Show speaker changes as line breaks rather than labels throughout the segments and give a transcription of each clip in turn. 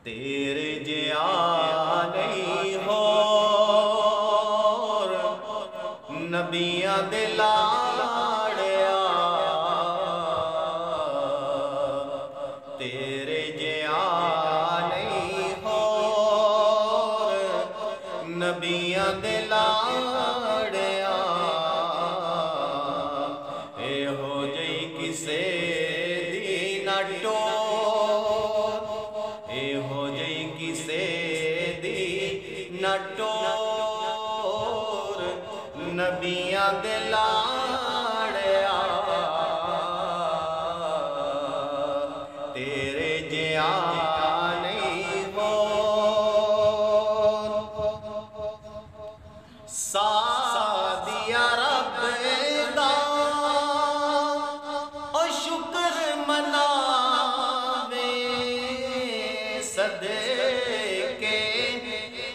تیرے جیا نہیں ہور نبیاں دے لاڑیا تیرے جیا نہیں ہور نبیاں دے لاڑیا اے ہو جئی کسے دی نہ ٹور اے ہو جئی کسے دی نہ ٹور نبیاں دے لاڑیا تیرے جیا نہیں ہور سادیا رب دا او شکر مناوے صدقے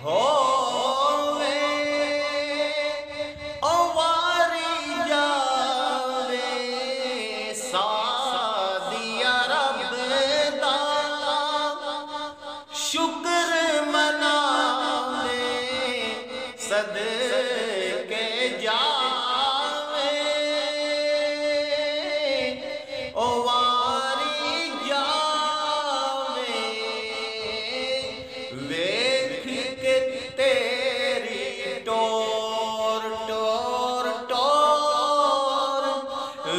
ہووے او واری جاوے سادیا رب دا شکر مناوے صدقے جاوے او واری جاوے ویکھ کے تیری ٹور ٹور ٹور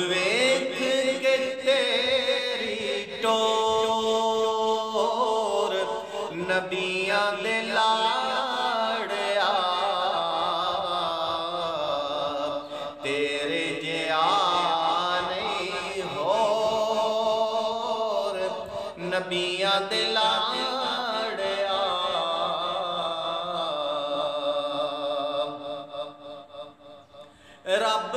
ویکھ کے تیری ٹور نبیاں دے لاڑیا تیرے جیا نہیں ہور نبیاں دے لاڑیا رب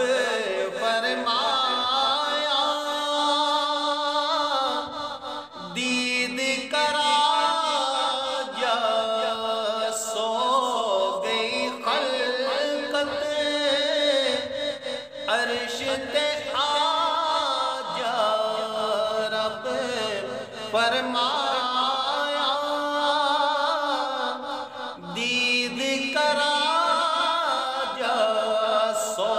فرمایا دید کرا جا سو گئی خلقت عرش تے آ جا رب فرمایا دید کرا جا سو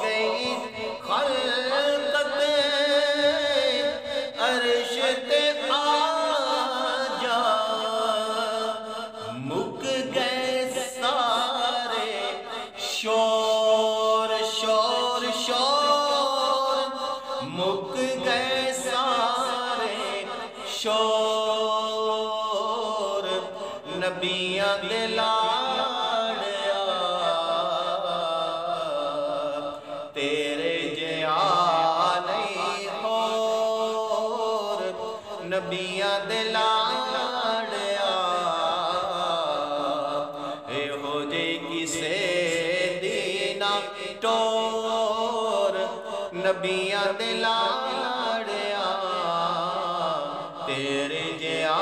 گئی خلقت عرش تے آ جا مک گئے سارے شور شور شور مک گئے سارے شور نبیاں دے لاڑیا تیرے جیا نہیں ہور نبیاں دے لاڑیا اے ہو جئی کسے دی نہ ٹور نبیاں دے لاڑیا تیرے جیا